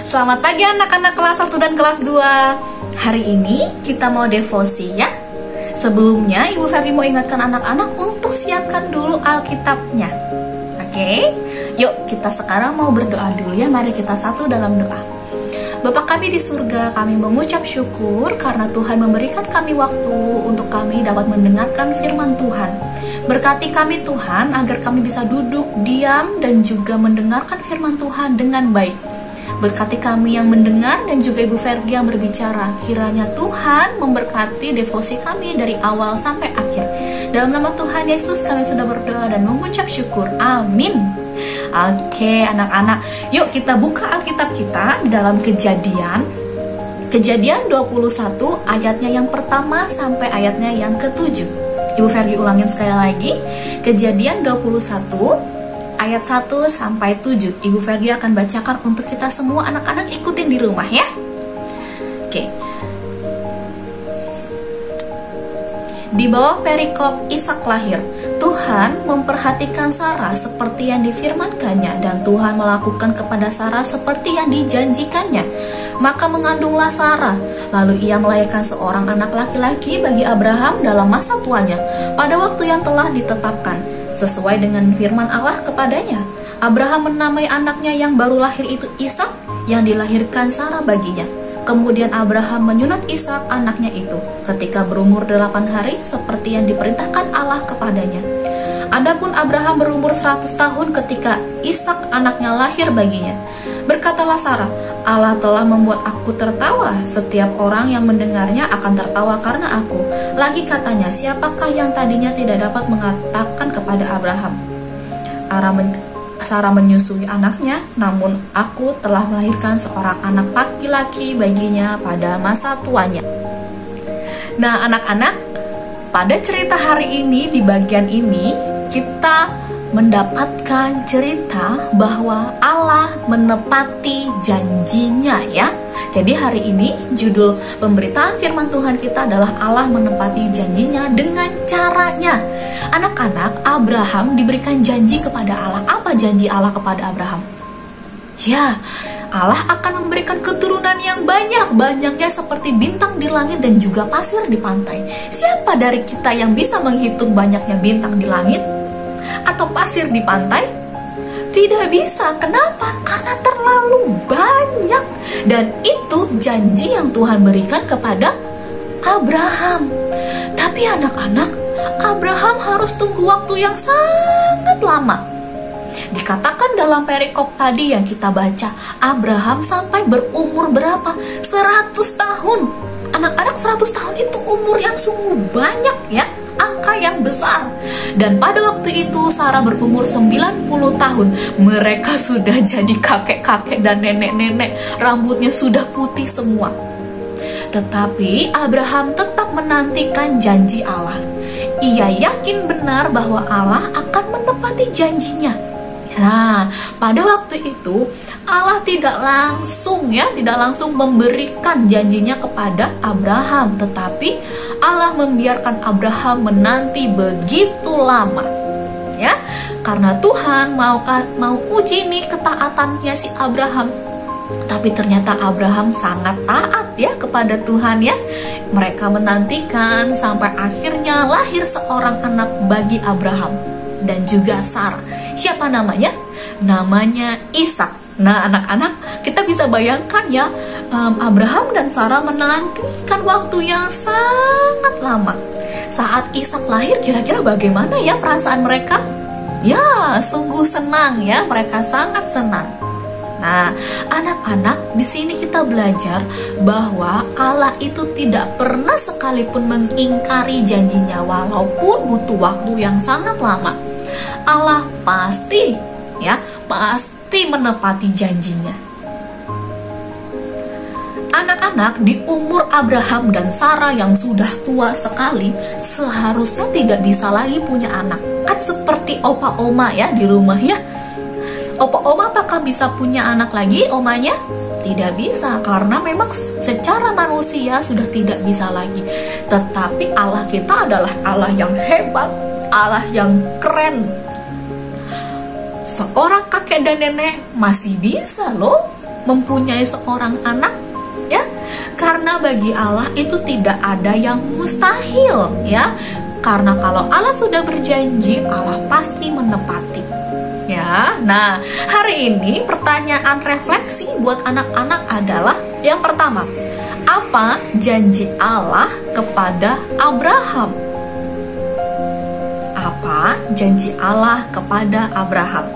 Selamat pagi anak-anak kelas 1 dan kelas 2. Hari ini kita mau devosi ya. Sebelumnya Ibu Febi mau ingatkan anak-anak untuk siapkan dulu Alkitabnya. Oke? Yuk kita sekarang mau berdoa dulu ya. Mari kita satu dalam doa. Bapa kami di surga, kami mengucap syukur karena Tuhan memberikan kami waktu untuk kami dapat mendengarkan firman Tuhan. Berkati kami Tuhan agar kami bisa duduk, diam, dan juga mendengarkan firman Tuhan dengan baik. Berkati kami yang mendengar dan juga Ibu Fergie yang berbicara. Kiranya Tuhan memberkati devosi kami dari awal sampai akhir. Dalam nama Tuhan Yesus kami sudah berdoa dan mengucap syukur. Amin. Oke anak-anak, yuk kita buka Alkitab kita di dalam Kejadian 21 ayatnya yang pertama sampai ayatnya yang ke-7. Ibu Fergie ulangin sekali lagi. Kejadian 21 ayat 1 sampai 7. Ibu Fergie akan bacakan untuk kita semua anak-anak, ikutin di rumah ya. Oke. Di bawah perikop Ishak lahir, Tuhan memperhatikan Sarah seperti yang difirmankannya, dan Tuhan melakukan kepada Sarah seperti yang dijanjikannya. Maka mengandunglah Sarah, lalu ia melahirkan seorang anak laki-laki bagi Abraham dalam masa tuanya, pada waktu yang telah ditetapkan, sesuai dengan firman Allah kepadanya. Abraham menamai anaknya yang baru lahir itu Ishak, yang dilahirkan Sarah baginya. Kemudian Abraham menyunat Ishak anaknya itu ketika berumur 8 hari seperti yang diperintahkan Allah kepadanya. Adapun Abraham berumur 100 tahun ketika Ishak anaknya lahir baginya. Berkatalah Sarah, Allah telah membuat aku tertawa, setiap orang yang mendengarnya akan tertawa karena aku. Lagi katanya, siapakah yang tadinya tidak dapat mengatakan kepada Abraham, Sarah menyusui anaknya, namun aku telah melahirkan seorang anak laki-laki baginya pada masa tuanya. Nah anak-anak, pada cerita hari ini, di bagian ini kita mendapatkan cerita bahwa Allah menepati janjinya ya. Jadi hari ini judul pemberitaan firman Tuhan kita adalah Allah menepati janjinya dengan caranya. Anak-anak, Abraham diberikan janji kepada Allah. Apa janji Allah kepada Abraham? Ya, Allah akan memberikan keturunan yang banyak, banyaknya seperti bintang di langit dan juga pasir di pantai. Siapa dari kita yang bisa menghitung banyaknya bintang di langit atau pasir di pantai? Tidak bisa. Kenapa? Karena terlalu banyak. Dan itu janji yang Tuhan berikan kepada Abraham. Tapi anak-anak, Abraham harus tunggu waktu yang sangat lama. Dikatakan dalam perikop tadi yang kita baca, Abraham sampai berumur berapa? 100 tahun. Anak-anak, 100 tahun itu umur yang sungguh banyak ya, angka yang besar. Dan pada waktu itu Sarah berumur 90 tahun. Mereka sudah jadi kakek-kakek dan nenek-nenek, rambutnya sudah putih semua. Tetapi Abraham tetap menantikan janji Allah. Ia yakin benar bahwa Allah akan menepati janjinya. Nah, pada waktu itu Allah tidak langsung memberikan janjinya kepada Abraham, tetapi Allah membiarkan Abraham menanti begitu lama. Ya, karena Tuhan mau uji nih ketaatannya si Abraham. Tapi ternyata Abraham sangat taat ya kepada Tuhan ya. Mereka menantikan sampai akhirnya lahir seorang anak bagi Abraham dan juga Sarah. Siapa namanya? Namanya Ishak. Nah anak-anak, kita bisa bayangkan ya, Abraham dan Sarah menantikan waktu yang sangat lama. Saat Ishak lahir, kira-kira bagaimana ya perasaan mereka? Ya, sungguh senang ya, mereka sangat senang. Nah, anak-anak, di sini kita belajar bahwa Allah itu tidak pernah sekalipun mengingkari janjinya walaupun butuh waktu yang sangat lama. Allah pasti menepati janjinya. Anak-anak, di umur Abraham dan Sarah yang sudah tua sekali, seharusnya tidak bisa lagi punya anak. Kan seperti opa-oma ya di rumah ya. Opa-oma apakah bisa punya anak lagi omanya? Tidak bisa, karena memang secara manusia sudah tidak bisa lagi. Tetapi Allah kita adalah Allah yang hebat, Allah yang keren. seorang kakek dan nenek masih bisa loh mempunyai seorang anak, ya. Karena bagi Allah itu tidak ada yang mustahil, ya. Karena kalau Allah sudah berjanji, Allah pasti menepati, ya. Nah, hari ini pertanyaan refleksi buat anak-anak adalah yang pertama, apa janji Allah kepada Abraham? Apa janji Allah kepada Abraham?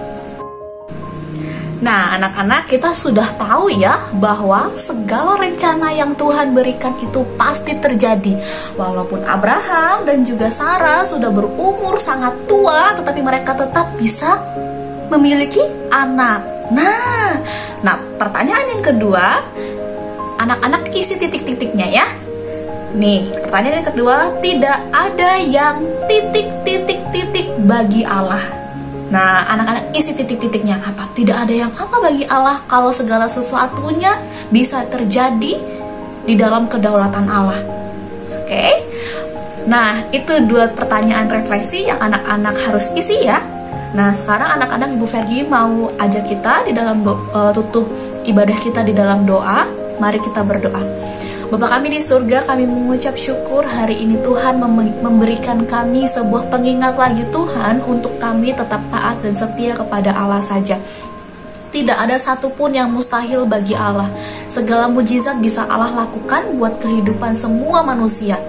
Nah, anak-anak, kita sudah tahu ya bahwa segala rencana yang Tuhan berikan itu pasti terjadi. Walaupun Abraham dan juga Sarah sudah berumur sangat tua, tetapi mereka tetap bisa memiliki anak. Nah, pertanyaan yang kedua, anak-anak isi titik-titiknya ya. Nih, pertanyaan yang kedua, tidak ada yang titik-titik-titik bagi Allah. Nah, anak-anak isi titik-titiknya apa? Tidak ada yang apa bagi Allah kalau segala sesuatunya bisa terjadi di dalam kedaulatan Allah. Oke? Nah, itu dua pertanyaan refleksi yang anak-anak harus isi ya. Nah, sekarang anak-anak Ibu Vergi mau ajak kita di dalam tutup ibadah kita di dalam doa. Mari kita berdoa. Bapa kami di surga, kami mengucap syukur hari ini Tuhan memberikan kami sebuah pengingat lagi Tuhan untuk kami tetap taat dan setia kepada Allah saja. Tidak ada satupun yang mustahil bagi Allah. Segala mujizat bisa Allah lakukan buat kehidupan semua manusia.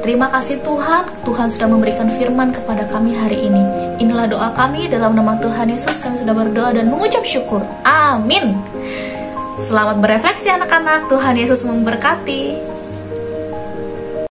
Terima kasih Tuhan, Tuhan sudah memberikan firman kepada kami hari ini. Inilah doa kami dalam nama Tuhan Yesus, kami sudah berdoa dan mengucap syukur. Amin. Selamat berefleksi anak-anak, Tuhan Yesus memberkati.